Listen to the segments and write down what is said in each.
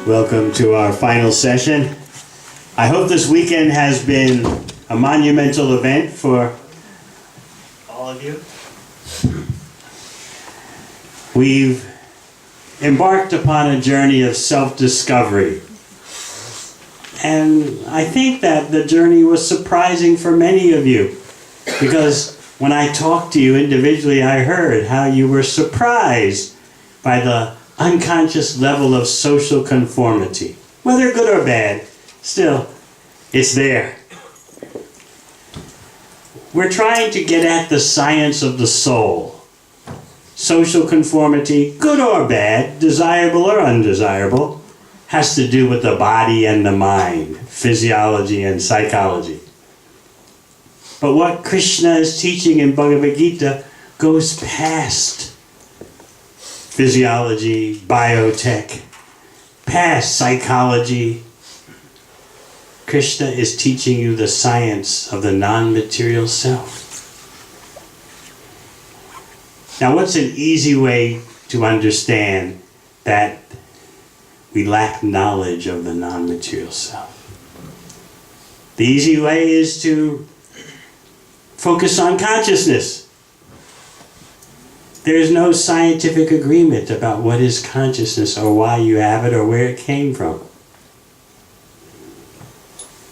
Welcome to our final session. I hope this weekend has been a monumental event for all of you. We've embarked upon a journey of self-discovery. And I think that the journey was surprising for many of you, because when I talked to you individually, I heard how you were surprised by the unconscious level of social conformity. Whether good or bad, still, it's there. We're trying to get at the science of the soul. Social conformity, good or bad, desirable or undesirable, has to do with the body and the mind, physiology and psychology. But what Krishna is teaching in Bhagavad-gītā goes past physiology, biotech, past psychology. Krishna is teaching you the science of the non-material self. Now, what's an easy way to understand that we lack knowledge of the non-material self? The easy way is to focus on consciousness. There is no scientific agreement about what is consciousness or why you have it or where it came from.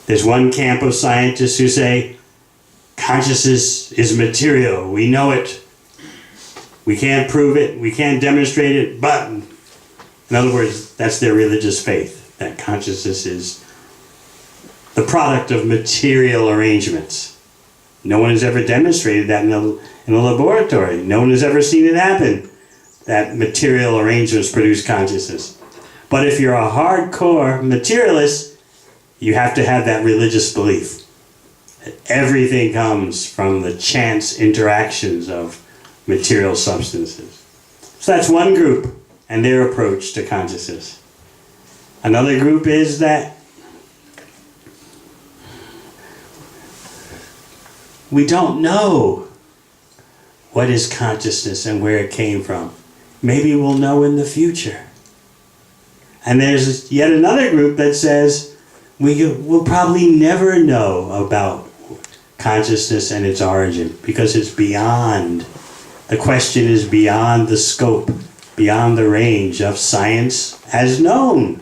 There's one camp of scientists who say consciousness is material. We know it. We can't prove it. We can't demonstrate it. But, in other words, that's their religious faith, that consciousness is the product of material arrangements. No one has ever demonstrated that in a laboratory. No one has ever seen it happen, that material arrangements produce consciousness. But if you're a hardcore materialist, you have to have that religious belief that everything comes from the chance interactions of material substances. So that's one group and their approach to consciousness. Another group is that we don't know what is consciousness and where it came from. Maybe we'll know in the future. And there's yet another group that says we'll probably never know about consciousness and its origin because it's beyond, the question is beyond the scope, beyond the range of science as known.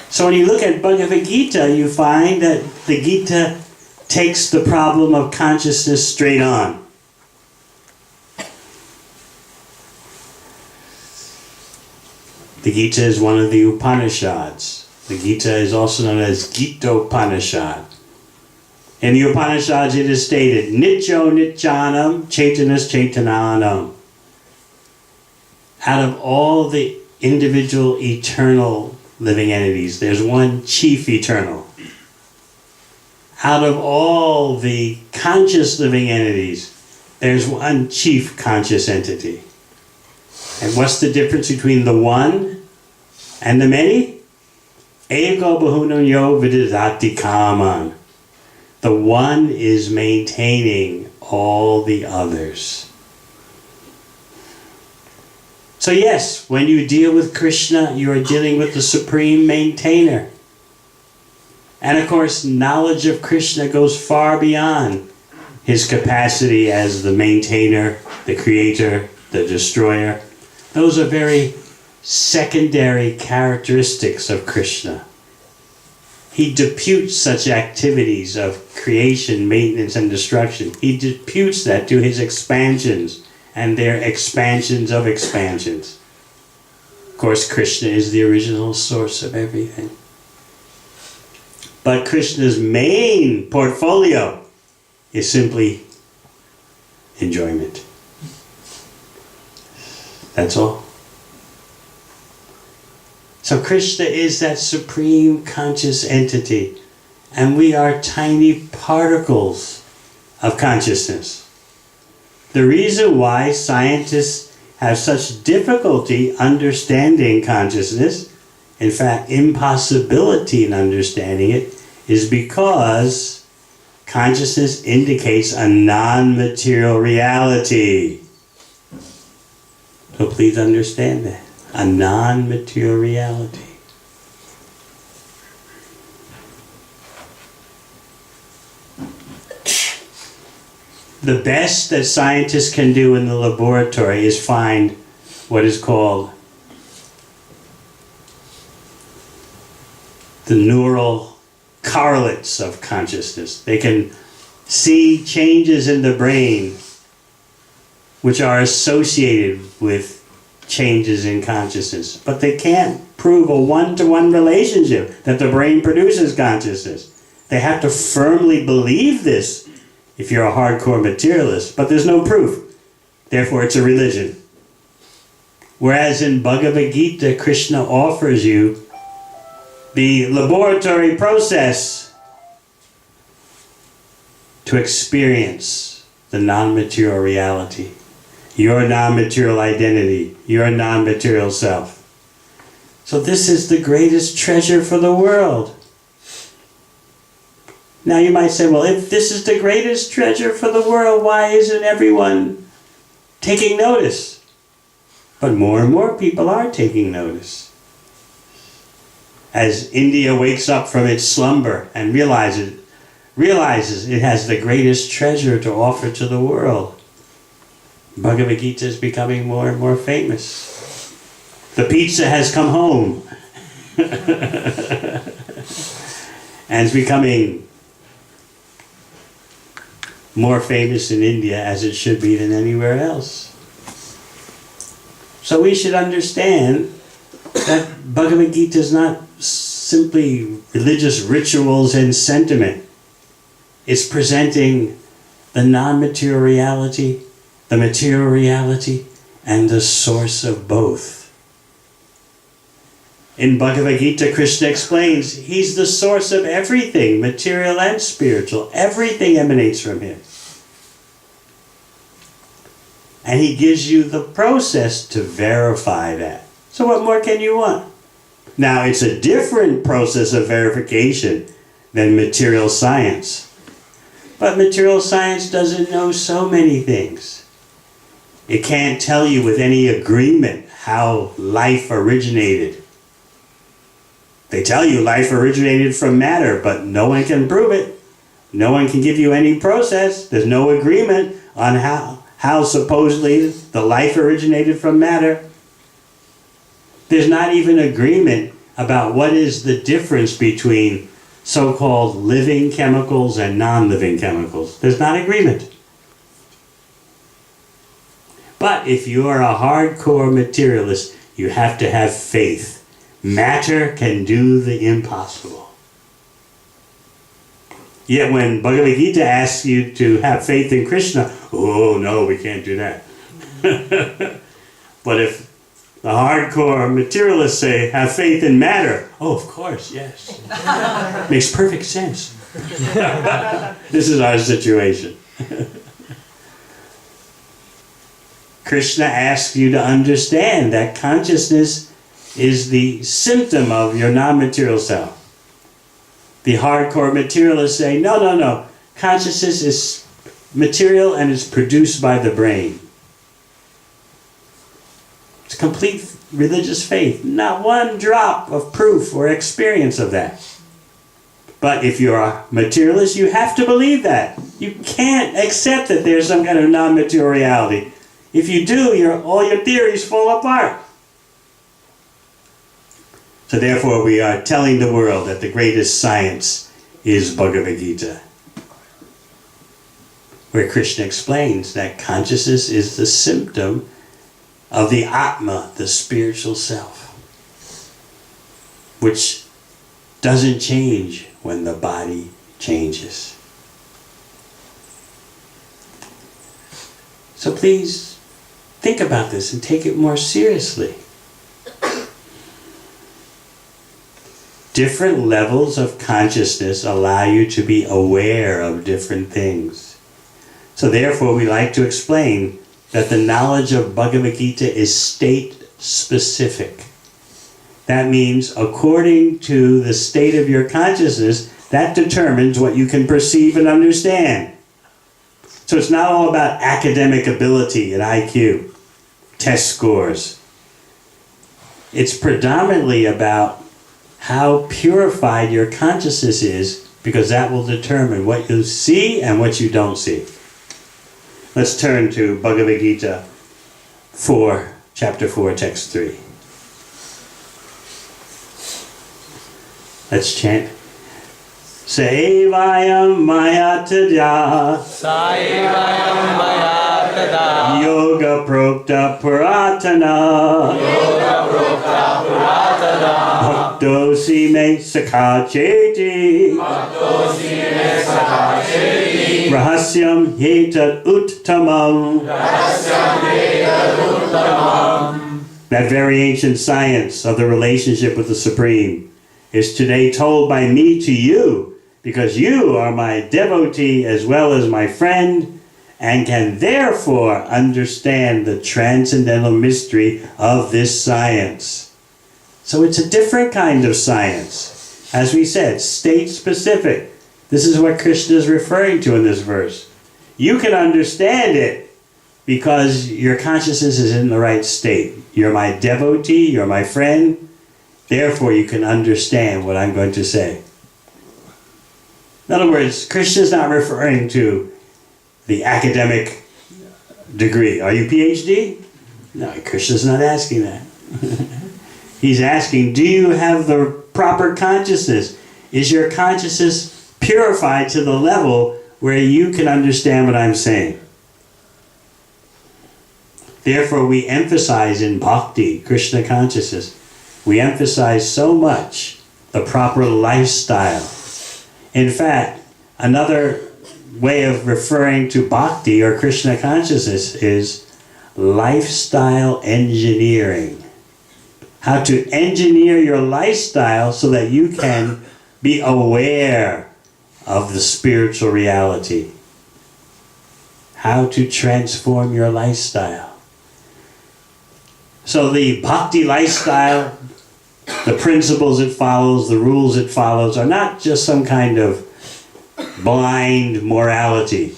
So when you look at Bhagavad-gītā, you find that the Gita takes the problem of consciousness straight on. The Gita is one of the Upanishads. The Gita is also known as Gita-upanishad. In the Upanishads it is stated, Nityo Nityanam Chaitanas Chaitananam. Out of all the individual eternal living entities, there's one chief eternal. Out of all the conscious living entities, there's one chief conscious entity. And what's the difference between the one and the many? Ego bahunam yo vididhati kaman. The one is maintaining all the others. So yes, when you deal with Krishna, you are dealing with the supreme maintainer. And of course, knowledge of Krishna goes far beyond his capacity as the maintainer, the creator, the destroyer. Those are very secondary characteristics of Krishna. He deputes such activities of creation, maintenance, and destruction. He deputes that to his expansions and their expansions of expansions. Of course, Krishna is the original source of everything. But Krishna's main portfolio is simply enjoyment. That's all. So Krishna is that supreme conscious entity, and we are tiny particles of consciousness. The reason why scientists have such difficulty understanding consciousness, in fact, impossibility in understanding it, is because consciousness indicates a non-material reality. So please understand that. a non-material reality. The best that scientists can do in the laboratory is find what is called the neural correlates of consciousness. They can see changes in the brain which are associated with changes in consciousness. But they can't prove a one-to-one relationship that the brain produces consciousness. They have to firmly believe this if you're a hardcore materialist, but there's no proof. Therefore, it's a religion. Whereas in Bhagavad-gītā, Krishna offers you the laboratory process to experience the non-material reality, your non-material identity, your non-material self. So this is the greatest treasure for the world. Now you might say, well, if this is the greatest treasure for the world, why isn't everyone taking notice? But more and more people are taking notice. As India wakes up from its slumber and realizes it has the greatest treasure to offer to the world, Bhagavad-gītā is becoming more and more famous. The pizza has come home. And it's becoming more famous in India as it should be than anywhere else. So we should understand that Bhagavad-gītā is not simply religious rituals and sentiment. It's presenting the non-material reality, the material reality, and the source of both. In Bhagavad-gītā, Krishna explains he's the source of everything, material and spiritual. Everything emanates from him. And he gives you the process to verify that. So what more can you want? Now, it's a different process of verification than material science. But material science doesn't know so many things. It can't tell you with any agreement how life originated. They tell you life originated from matter, but no one can prove it. No one can give you any process. There's no agreement on how supposedly the life originated from matter. There's not even agreement about what is the difference between so-called living chemicals and non-living chemicals. There's not agreement. But if you are a hardcore materialist, you have to have faith. Matter can do the impossible. Yet when Bhagavad-gītā asks you to have faith in Krishna, oh no, we can't do that. But if the hardcore materialists say, have faith in matter, oh, of course, yes. Makes perfect sense. This is our situation. Krishna asks you to understand that consciousness is the symptom of your non-material self. The hardcore materialists say, no, no, no. Consciousness is material and is produced by the brain. It's complete religious faith. Not one drop of proof or experience of that. But if you're a materialist, you have to believe that. You can't accept that there's some kind of non-material reality. If you do, all your theories fall apart. So therefore we are telling the world that the greatest science is Bhagavad-gītā, where Krishna explains that consciousness is the symptom of the Atma, the spiritual self, which doesn't change when the body changes. So please think about this and take it more seriously. Different levels of consciousness allow you to be aware of different things. So therefore we like to explain that the knowledge of Bhagavad-gītā is state-specific. That means according to the state of your consciousness, that determines what you can perceive and understand. So it's not all about academic ability and IQ, test scores. It's predominantly about how purified your consciousness is, because that will determine what you see and what you don't see. Let's turn to Bhagavad-gītā 4, chapter 4, text 3. Let's chant. Sa evāyaṁ mayā tada. Sa evāyaṁ mayā tada. Yoga proktaḥ purātanaḥ. Yoga proktaḥ purātanaḥ. Bhakto me sakhā ceti. Bhakto me sakhā ceti. Rahasyaṁ etad uttamam. Rahasyaṁ etad uttamam. That very ancient science of the relationship with the Supreme is today told by me to you, because you are my devotee as well as my friend, and can therefore understand the transcendental mystery of this science. So it's a different kind of science. As we said, state-specific. This is what Krishna is referring to in this verse. You can understand it because your consciousness is in the right state. You're my devotee, you're my friend, therefore you can understand what I'm going to say. In other words, Krishna is not referring to the academic degree. Are you PhD? No, Krishna's not asking that. He's asking, do you have the proper consciousness? Is your consciousness purified to the level where you can understand what I'm saying? Therefore, we emphasize in bhakti, Krishna consciousness, we emphasize so much the proper lifestyle. In fact, another way of referring to bhakti or Krishna consciousness is lifestyle engineering. How to engineer your lifestyle so that you can be aware of the spiritual reality. How to transform your lifestyle. So the bhakti lifestyle, the principles it follows, the rules it follows, are not just some kind of blind morality.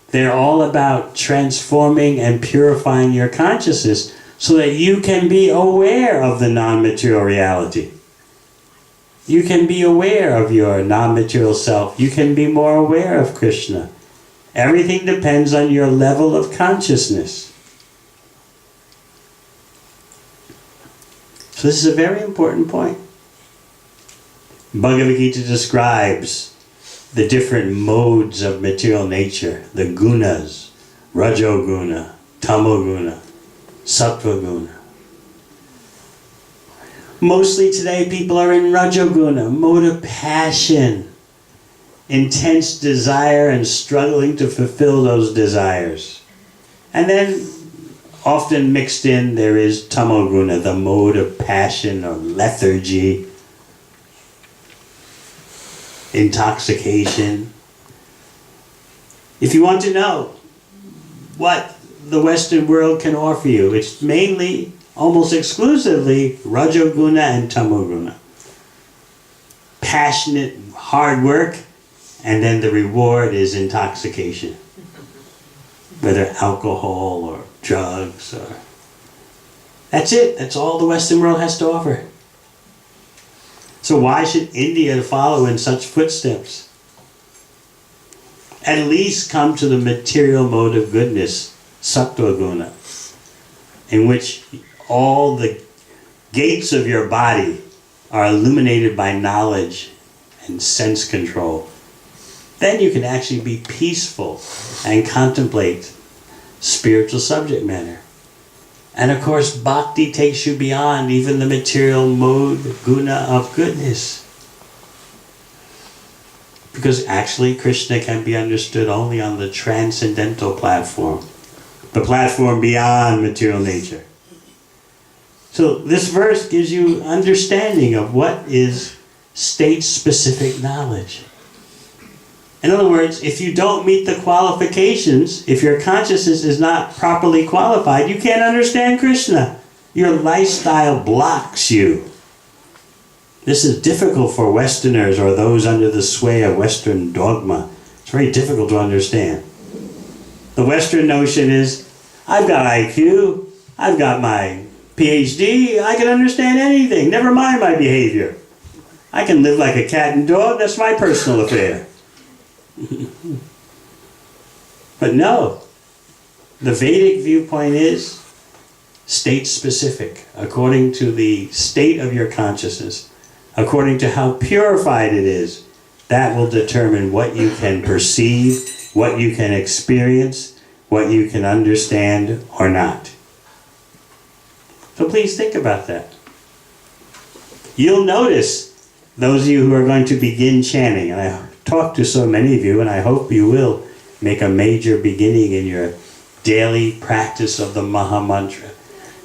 They're all about transforming and purifying your consciousness so that you can be aware of the non-material reality. You can be aware of your non-material self. You can be more aware of Krishna. Everything depends on your level of consciousness. So this is a very important point. Bhagavad-gītā describes the different modes of material nature, the gunas, rajoguna, tamoguna, sattva-guna. Mostly today people are in rajoguna, mode of passion, intense desire and struggling to fulfill those desires. And then often mixed in there is tamoguna, the mode of passion or lethargy, intoxication. If you want to know what the Western world can offer you, it's mainly, almost exclusively, rajoguna and tamoguna. Passionate, hard work, and then the reward is intoxication. Whether alcohol or drugs or... That's it. That's all the Western world has to offer. So why should India follow in such footsteps? At least come to the material mode of goodness, sattva-guna, in which all the gates of your body are illuminated by knowledge and sense control. Then you can actually be peaceful and contemplate spiritual subject matter. And of course, bhakti takes you beyond even the material mode, guna of goodness. Because actually Krishna can be understood only on the transcendental platform. The platform beyond material nature. So this verse gives you understanding of what is state-specific knowledge. In other words, if you don't meet the qualifications, if your consciousness is not properly qualified, you can't understand Krishna. Your lifestyle blocks you. This is difficult for Westerners or those under the sway of Western dogma. It's very difficult to understand. The Western notion is, I've got IQ, I've got my PhD, I can understand anything. Never mind my behavior. I can live like a cat and dog. That's my personal affair. But no. The Vedic viewpoint is state specific, according to the state of your consciousness, according to how purified it is. That will determine what you can perceive, what you can experience, what you can understand or not. So please think about that. You'll notice, those of you who are going to begin chanting, and I talk to so many of you, and I hope you will make a major beginning in your daily practice of the Maha Mantra.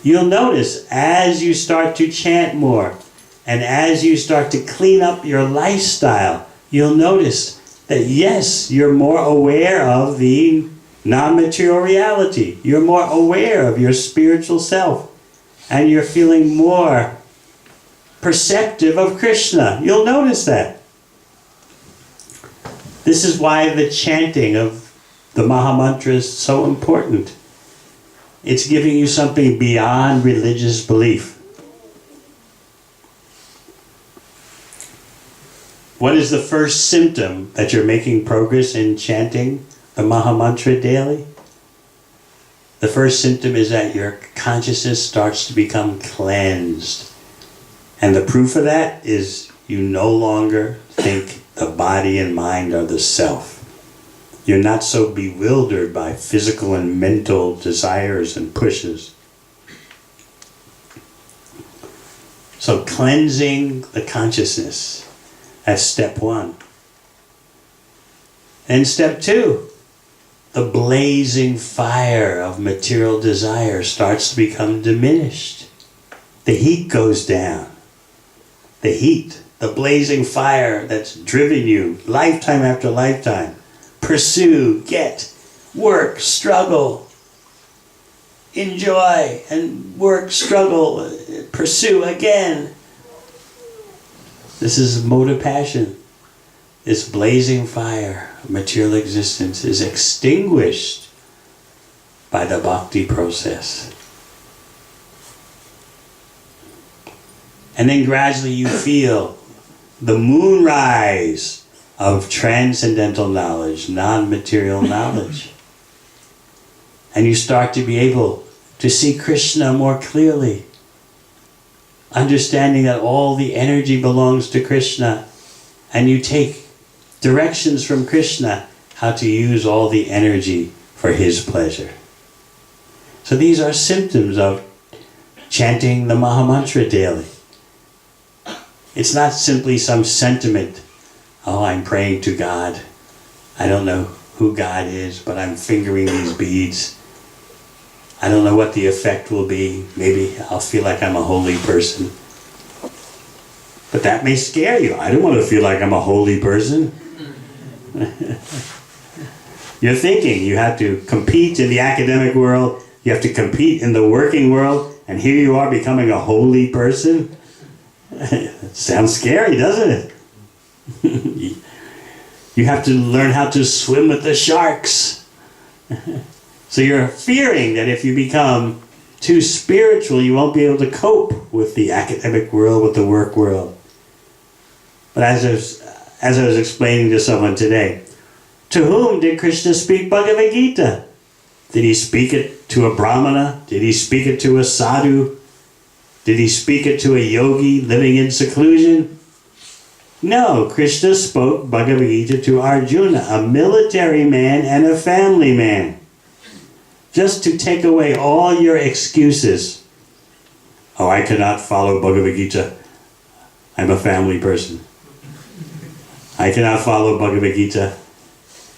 You'll notice as you start to chant more, and as you start to clean up your lifestyle, you'll notice that yes, you're more aware of the non-material reality. You're more aware of your spiritual self. And you're feeling more perceptive of Krishna. You'll notice that. This is why the chanting of the Maha Mantra is so important. It's giving you something beyond religious belief. What is the first symptom that you're making progress in chanting the Maha Mantra daily? The first symptom is that your consciousness starts to become cleansed. And the proof of that is you no longer think the body and mind are the self. You're not so bewildered by physical and mental desires and pushes. So cleansing the consciousness, that's step one. And step two, the blazing fire of material desire starts to become diminished. The heat goes down. The heat, the blazing fire that's driven you lifetime after lifetime. Pursue, get, work, struggle, enjoy, and work, struggle, pursue again. This is mode of passion. This blazing fire of material existence is extinguished by the bhakti process. And then gradually you feel the moonrise of transcendental knowledge, non-material knowledge. And you start to be able to see Krishna more clearly, understanding that all the energy belongs to Krishna, and you take directions from Krishna how to use all the energy for his pleasure. So these are symptoms of chanting the Maha Mantra daily. It's not simply some sentiment, oh, I'm praying to God. I don't know who God is, but I'm fingering these beads. I don't know what the effect will be. Maybe I'll feel like I'm a holy person. But that may scare you. I don't want to feel like I'm a holy person. You're thinking you have to compete in the academic world, you have to compete in the working world, and here you are becoming a holy person? Sounds scary, doesn't it? You have to learn how to swim with the sharks. So you're fearing that if you become too spiritual, you won't be able to cope with the academic world, with the work world. But as I was explaining to someone today, to whom did Krishna speak Bhagavad-gītā? Did he speak it to a brahmana? Did he speak it to a sadhu? Did he speak it to a yogi living in seclusion? No, Krishna spoke Bhagavad-gītā to Arjuna, a military man and a family man. Just to take away all your excuses. Oh, I cannot follow Bhagavad-gītā. I'm a family person. I cannot follow Bhagavad-gītā.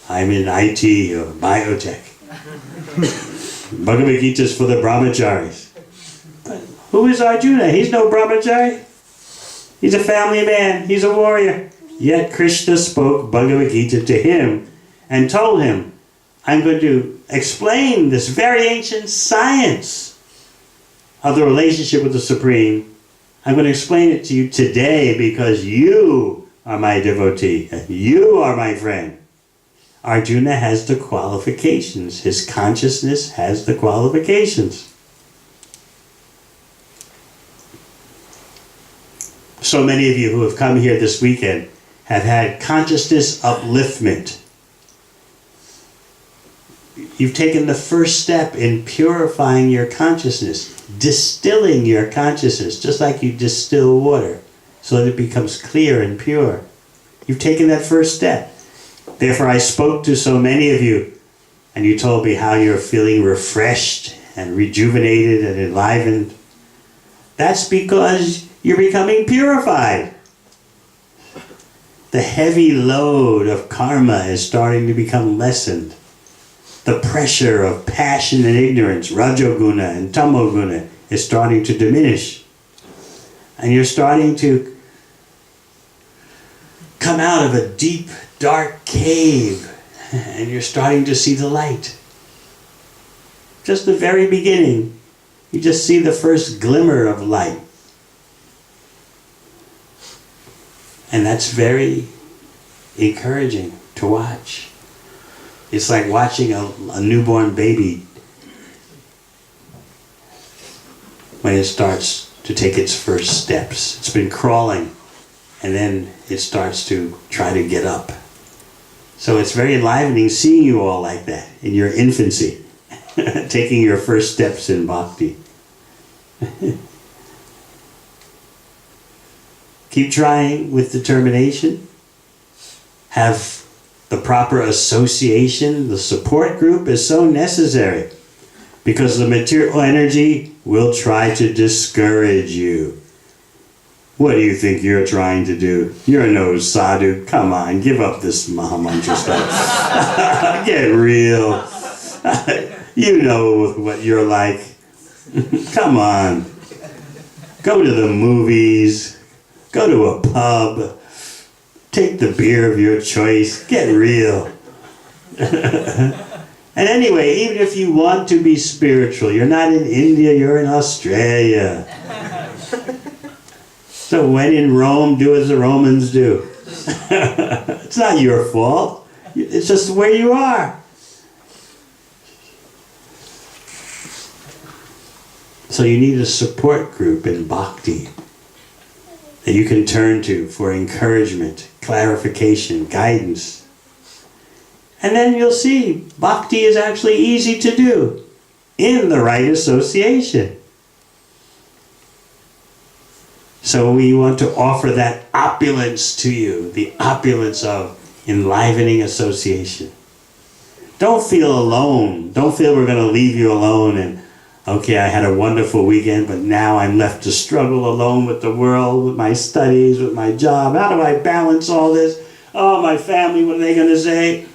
I'm in IT or biotech. Bhagavad-gītā is for the brahmacharis. But who is Arjuna? He's no brahmachari. He's a family man. He's a warrior. Yet Krishna spoke Bhagavad-gītā to him and told him, I'm going to explain this very ancient science of the relationship with the Supreme. I'm going to explain it to you today because you are my devotee. You are my friend. Arjuna has the qualifications. His consciousness has the qualifications. So many of you who have come here this weekend have had consciousness upliftment. You've taken the first step in purifying your consciousness, distilling your consciousness, just like you distill water, so that it becomes clear and pure. You've taken that first step. Therefore, I spoke to so many of you, and you told me how you're feeling refreshed and rejuvenated and enlivened. That's because you're becoming purified. The heavy load of karma is starting to become lessened. The pressure of passion and ignorance, rajoguna and tamoguna, is starting to diminish. And you're starting to come out of a deep, dark cave, and you're starting to see the light. Just the very beginning, you just see the first glimmer of light. And that's very encouraging to watch. It's like watching a newborn baby when it starts to take its first steps. It's been crawling, and then it starts to try to get up. So it's very enlivening seeing you all like that in your infancy, taking your first steps in bhakti. Keep trying with determination. Have the proper association. The support group is so necessary because the material energy will try to discourage you. What do you think you're trying to do? You're no sadhu. Come on, give up this Mahamantra stuff. Get real. You know what you're like. Come on. Go to the movies. Go to a pub. Take the beer of your choice. Get real. And anyway, even if you want to be spiritual, you're not in India, you're in Australia. So when in Rome, do as the Romans do. It's not your fault. It's just where you are. So you need a support group in bhakti that you can turn to for encouragement, clarification, guidance. And then you'll see bhakti is actually easy to do in the right association. So we want to offer that opulence to you, the opulence of enlivening association. Don't feel alone. Don't feel we're going to leave you alone and, okay, I had a wonderful weekend, but now I'm left to struggle alone with the world, with my studies, with my job. How do I balance all this? Oh, my family, what are they going to say?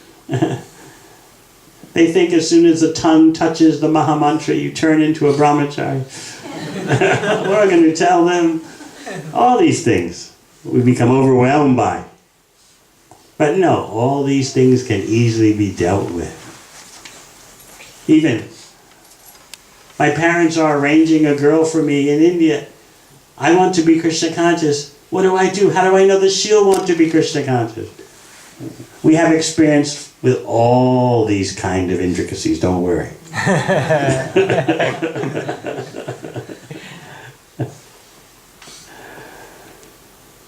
They think as soon as the tongue touches the Mahamantra, you turn into a brahmachari. We're going to tell them all these things we become overwhelmed by. But no, all these things can easily be dealt with. Even my parents are arranging a girl for me in India. I want to be Krishna conscious. What do I do? How do I know that she'll want to be Krishna conscious? We have experience with all these kind of intricacies, don't worry.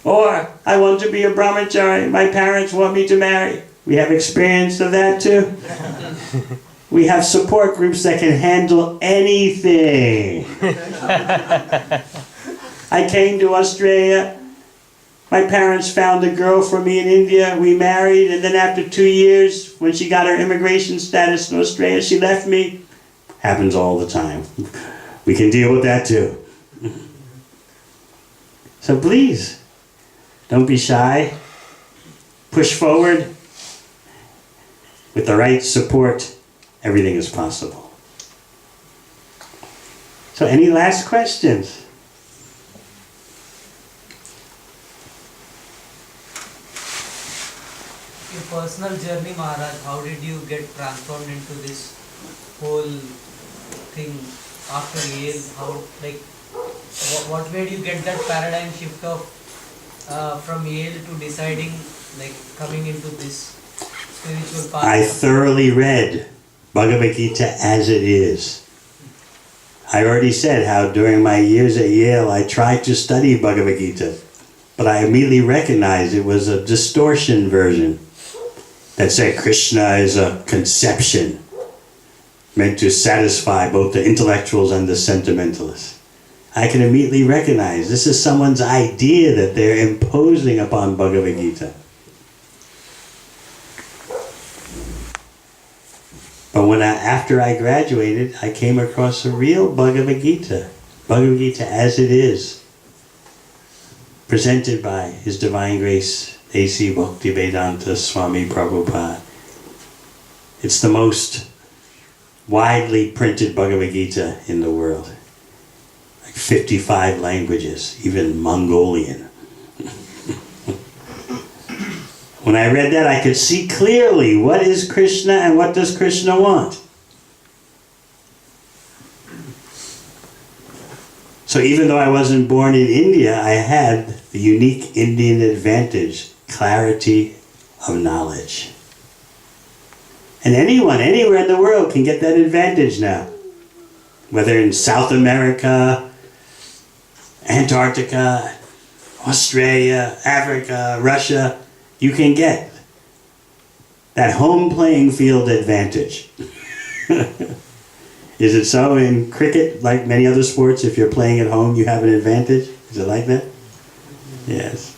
Or, I want to be a brahmachari. My parents want me to marry. We have experience of that too. We have support groups that can handle anything. I came to Australia. My parents found a girl for me in India. We married, and then after 2 years, when she got her immigration status in Australia, she left me. Happens all the time. We can deal with that too. So please, don't be shy. Push forward. With the right support, everything is possible. So any last questions? Your personal journey, Maharaj, how did you get transformed into this whole thing after Yale? How, like, what made you get that paradigm shift of from Yale to deciding, like, coming into this spiritual path? I thoroughly read Bhagavad-gītā As It Is. I already said how during my years at Yale I tried to study Bhagavad-gītā. but I immediately recognized it was a distortion version that said Krishna is a conception meant to satisfy both the intellectuals and the sentimentalists. I can immediately recognize this is someone's idea that they're imposing upon Bhagavad-gītā. But after I graduated, I came across a real Bhagavad-gītā, Bhagavad-gītā As It Is, presented by His Divine Grace A.C. Bhaktivedanta Swami Prabhupada. It's the most widely printed Bhagavad-gītā in the world. Like 55 languages, even Mongolian. When I read that, I could see clearly what is Krishna and what does Krishna want. So even though I wasn't born in India, I had the unique Indian advantage, clarity of knowledge. And anyone, anywhere in the world can get that advantage now. Whether in South America, Antarctica, Australia, Africa, Russia, you can get that home playing field advantage. Is it so in cricket, like many other sports? If you're playing at home, you have an advantage? Is it like that? Yes.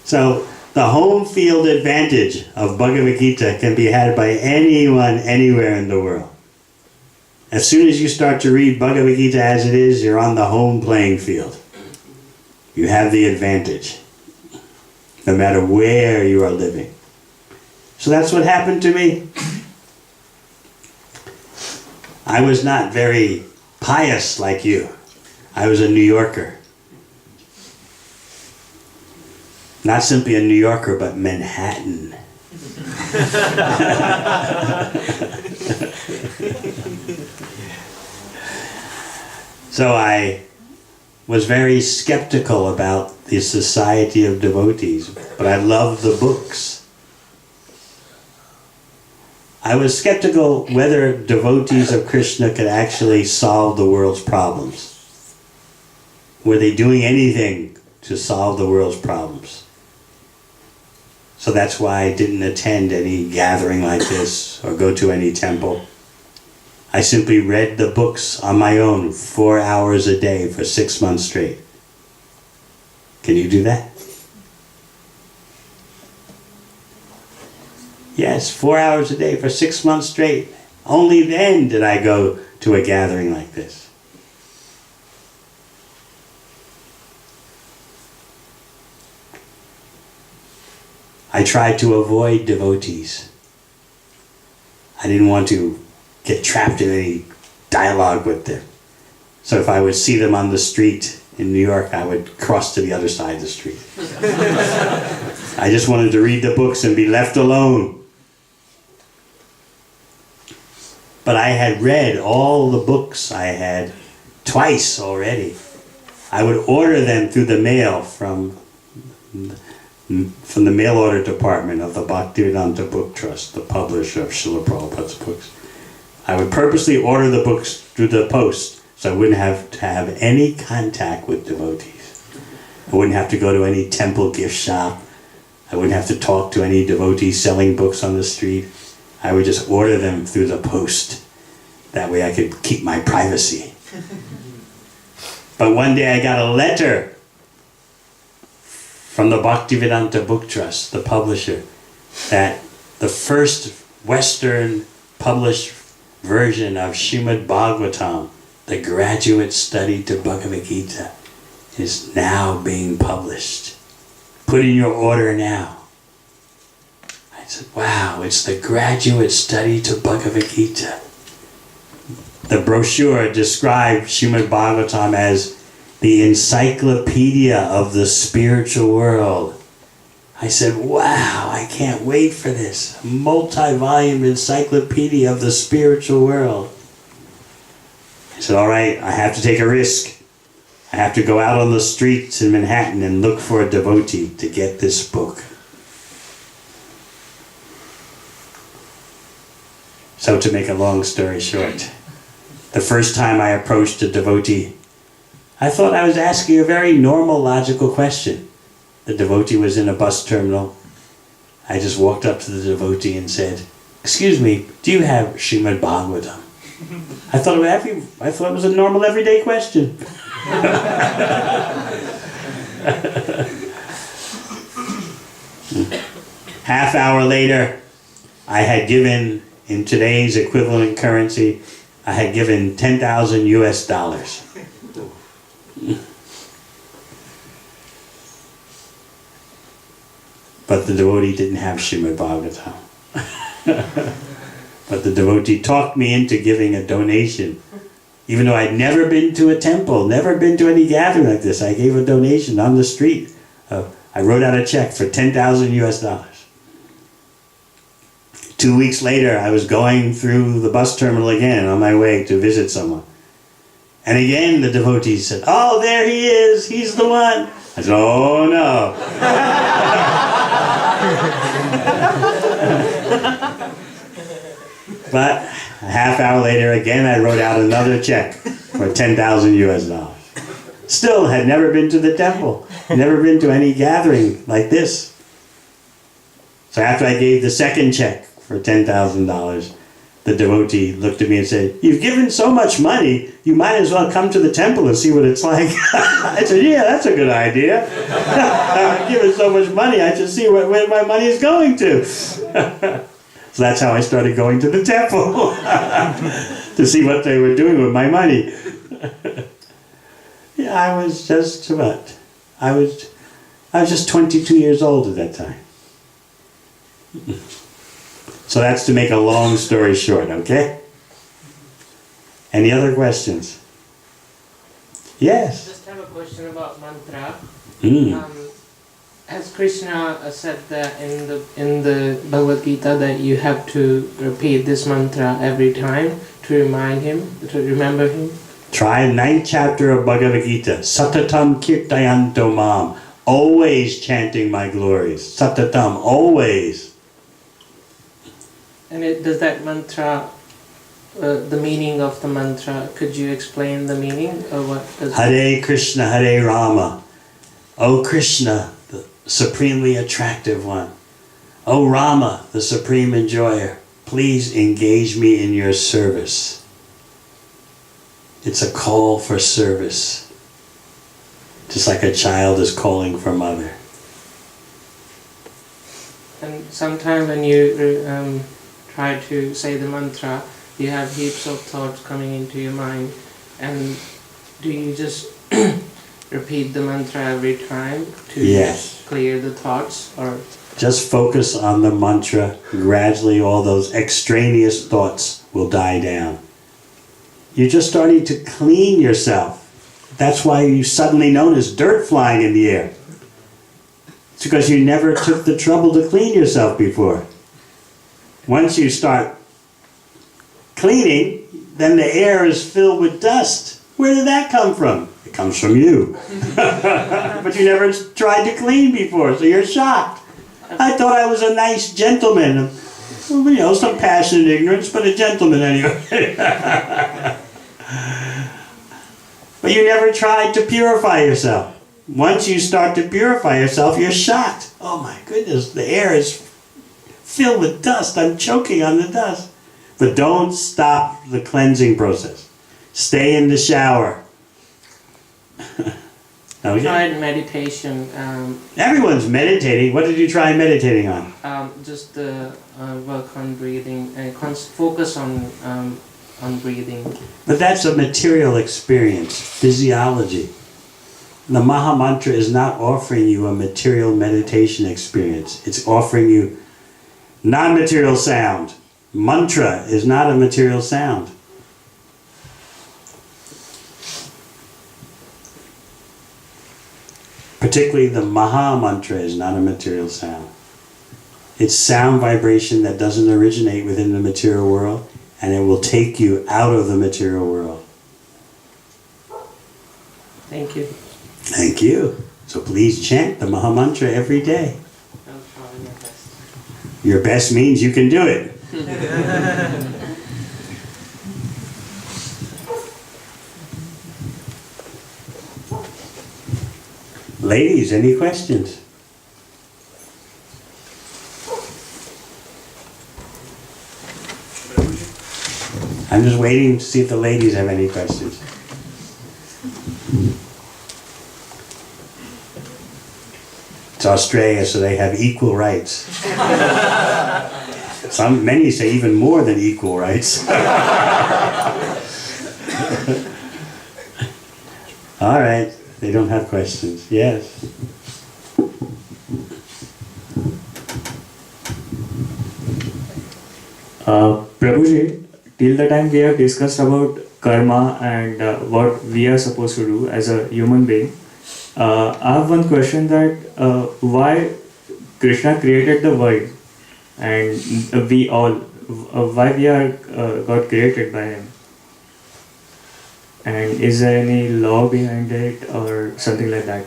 So the home field advantage of Bhagavad-gītā can be had by anyone, anywhere in the world. As soon as you start to read Bhagavad-gītā As It Is, you're on the home playing field. You have the advantage, no matter where you are living. So that's what happened to me. I was not very pious like you. I was a New Yorker. Not simply a New Yorker, but Manhattan. So I was very skeptical about the society of devotees, but I loved the books. I was skeptical whether devotees of Krishna could actually solve the world's problems. Were they doing anything to solve the world's problems? So that's why I didn't attend any gathering like this or go to any temple. I simply read the books on my own 4 hours a day for 6 months straight. Can you do that? Yes, 4 hours a day for 6 months straight. Only then did I go to a gathering like this. I tried to avoid devotees. I didn't want to get trapped in any dialogue with them. So if I would see them on the street in New York, I would cross to the other side of the street. I just wanted to read the books and be left alone. But I had read all the books I had twice already. I would order them through the mail from the mail order department of the Bhaktivedanta Book Trust, the publisher of Srila Prabhupada's books. I would purposely order the books through the post so I wouldn't have to have any contact with devotees. I wouldn't have to go to any temple gift shop. I wouldn't have to talk to any devotees selling books on the street. I would just order them through the post. That way I could keep my privacy. But one day I got a letter from the Bhaktivedanta Book Trust, the publisher, that the first Western published version of Śrīmad Bhāgavatam, the graduate study to Bhagavad-gītā, is now being published. Put in your order now. I said, wow, it's the graduate study to Bhagavad-gītā. The brochure described Śrīmad Bhāgavatam as the encyclopedia of the spiritual world. I said, wow, I can't wait for this. A multi-volume encyclopedia of the spiritual world. I said, all right, I have to take a risk. I have to go out on the streets in Manhattan and look for a devotee to get this book. So to make a long story short, the first time I approached a devotee, I thought I was asking a very normal, logical question. the devotee was in a bus terminal. I just walked up to the devotee and said, "Excuse me, do you have Śrīmad Bhāgavatam?" I thought it was a normal everyday question. Half hour later, I had given, in today's equivalent currency, I had given 10,000 US dollars. But the devotee didn't have Śrīmad Bhāgavatam. But the devotee talked me into giving a donation. Even though I'd never been to a temple, never been to any gathering like this, I gave a donation on the street. I wrote out a check for 10,000 US dollars. 2 weeks later, I was going through the bus terminal again on my way to visit someone. And again, the devotee said, "Oh, there he is, he's the one." I said, "Oh, no." But a half hour later, again, I wrote out another check for 10,000 US dollars. Still had never been to the temple, never been to any gathering like this. So after I gave the second check for $10,000, the devotee looked at me and said, "You've given so much money, you might as well come to the temple and see what it's like." I said, "Yeah, that's a good idea. I've given so much money, I should see where my money is going to." So that's how I started going to the temple, to see what they were doing with my money. Yeah, I was just, what? I was just 22 years old at that time. So that's to make a long story short, okay? Any other questions? Yes? Just have a question about mantra. Mm. As Krishna said that in the Bhagavad-gītā that you have to repeat this mantra every time to remind him, to remember him. Try 9th chapter of Bhagavad-gītā. Satatam kirtayanto mam. Always chanting my glories. Satatam, always. And does that mantra, the meaning of the mantra, could you explain the meaning or what does Hare Krishna, Hare Rama. O Krishna, the supremely attractive one. O Rama, the supreme enjoyer. Please engage me in your service. It's a call for service. Just like a child is calling for mother. And sometimes when you try to say the mantra, you have heaps of thoughts coming into your mind. And do you just repeat the mantra every time to Yes. clear the thoughts? Or Just focus on the mantra. Gradually all those extraneous thoughts will die down. You're just starting to clean yourself. That's why you suddenly notice dirt flying in the air. It's because you never took the trouble to clean yourself before. Once you start cleaning, then the air is filled with dust. Where did that come from? It comes from you. But you never tried to clean before, so you're shocked. I thought I was a nice gentleman. You know, some passionate ignorance, but a gentleman anyway. But you never tried to purify yourself. Once you start to purify yourself, you're shocked. Oh my goodness, the air is filled with dust. I'm choking on the dust. But don't stop the cleansing process. Stay in the shower. Okay? tried meditation. Everyone's meditating. What did you try meditating on? Just work on breathing and focus on breathing. But that's a material experience, physiology. The Maha Mantra is not offering you a material meditation experience. It's offering you non-material sound. Mantra is not a material sound. Particularly the Maha Mantra is not a material sound. It's sound vibration that doesn't originate within the material world, and it will take you out of the material world. Thank you. Thank you. So please chant the Maha Mantra every day. I'll try my best. Your best means you can do it. Ladies, any questions? I'm just waiting to see if the ladies have any questions. It's Australia, so they have equal rights. Many say even more than equal rights. All right, they don't have questions. Yes. Prabhuji, till the time we have discussed about karma and what we are supposed to do as a human being, I have one question that why Krishna created the world and we all, why we are got created by him? And is there any law behind it or something like that?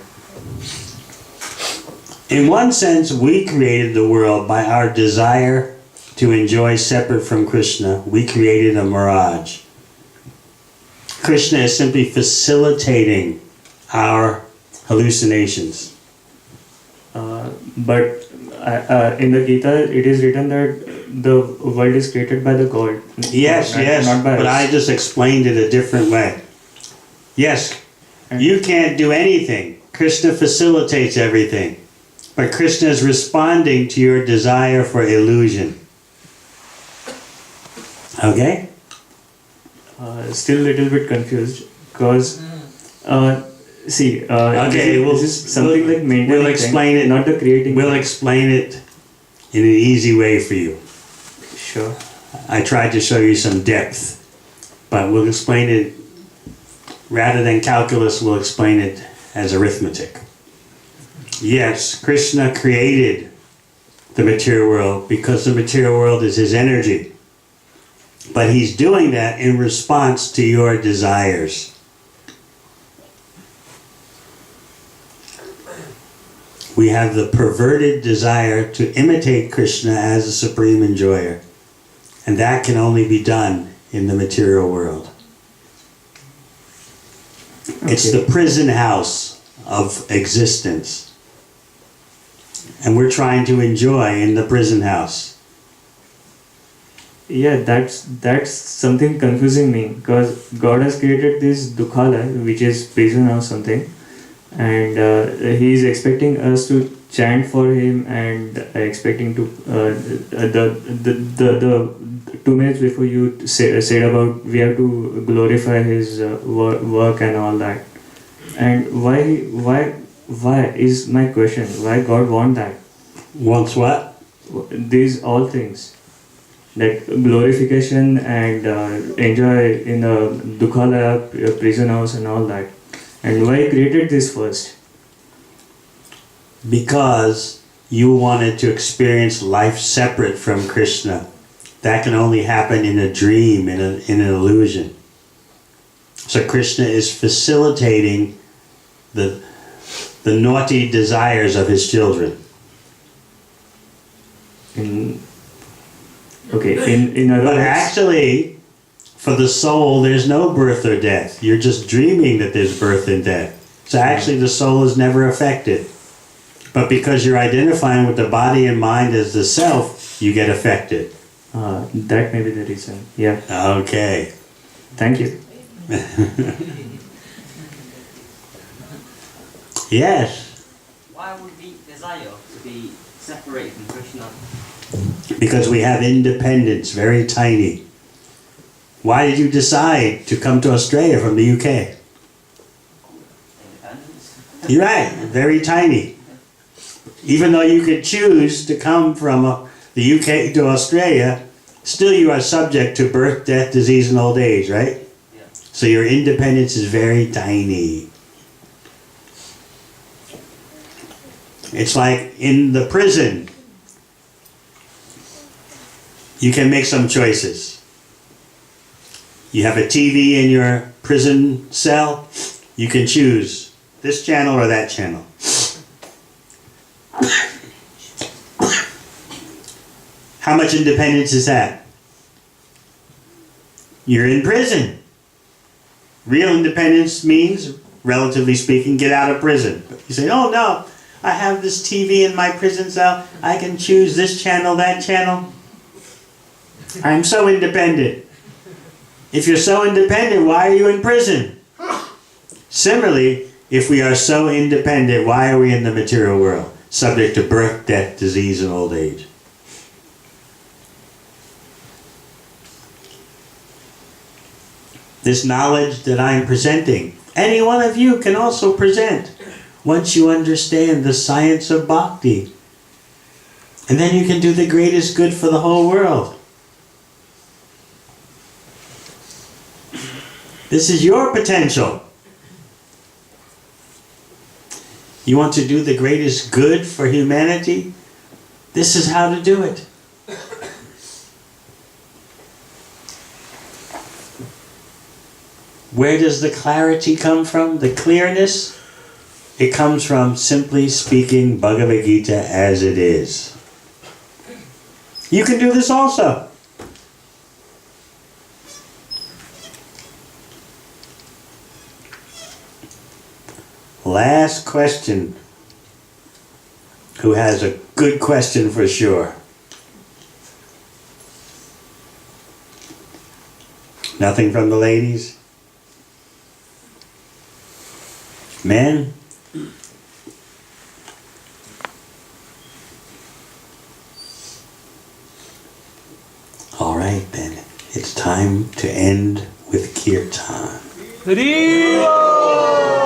In one sense, we created the world by our desire to enjoy separate from Krishna. We created a mirage. Krishna is simply facilitating our hallucinations. But in the Gita, it is written that the world is created by the God. Yes, yes, not by but us. I just explained it a different way. Yes, you can't do anything. Krishna facilitates everything. But Krishna is responding to your desire for illusion. Okay? Still a little bit confused because see, Okay, this is something like maintaining we'll explain thing, it. not the creating. We'll explain it in an easy way for you. Sure. I tried to show you some depth, but we'll explain it, rather than calculus, we'll explain it as arithmetic. Yes, Krishna created the material world because the material world is his energy. But he's doing that in response to your desires. We have the perverted desire to imitate Krishna as a supreme enjoyer. And that can only be done in the material world. It's the prison house of existence. And we're trying to enjoy in the prison house. Yeah, that's something confusing me because God has created this dukhala, which is prison or something, and he is expecting us to chant for him and expecting to the 2 minutes before you said about we have to glorify his work and all that. And why is my question? Why God want that? Wants what? These all things. Like glorification and enjoy in a dukhala prison house and all that. And why created this first? Because you wanted to experience life separate from Krishna. That can only happen in a dream, in an illusion. So Krishna is facilitating the naughty desires of his children. In other But words, actually, for the soul, there's no birth or death. You're just dreaming that there's birth and death. So actually the soul is never affected. But because you're identifying with the body and mind as the self, you get affected. that may be the reason. Yeah. Okay. Thank you. Yes. Why would we desire to be separate from Krishna? Because we have independence, very tiny. Why did you decide to come to Australia from the UK? Independence. You're right, very tiny. Even though you could choose to come from the UK to Australia, still you are subject to birth, death, disease, and old age, right? Yeah. So your independence is very tiny. It's like in the prison, you can make some choices. You have a TV in your prison cell, you can choose this channel or that channel. How much independence is that? You're in prison. Real independence means, relatively speaking, get out of prison. You say, oh no, I have this TV in my prison cell, I can choose this channel, that channel. I'm so independent. If you're so independent, why are you in prison? Similarly, if we are so independent, why are we in the material world, subject to birth, death, disease, and old age? This knowledge that I'm presenting, any one of you can also present once you understand the science of bhakti. And then you can do the greatest good for the whole world. This is your potential. You want to do the greatest good for humanity? This is how to do it. Where does the clarity come from? The clearness? It comes from simply speaking Bhagavad-gītā as it is. You can do this also. Last question. Who has a good question for sure? Nothing from the ladies? Men? All right then, it's time to end with kirtan. Hare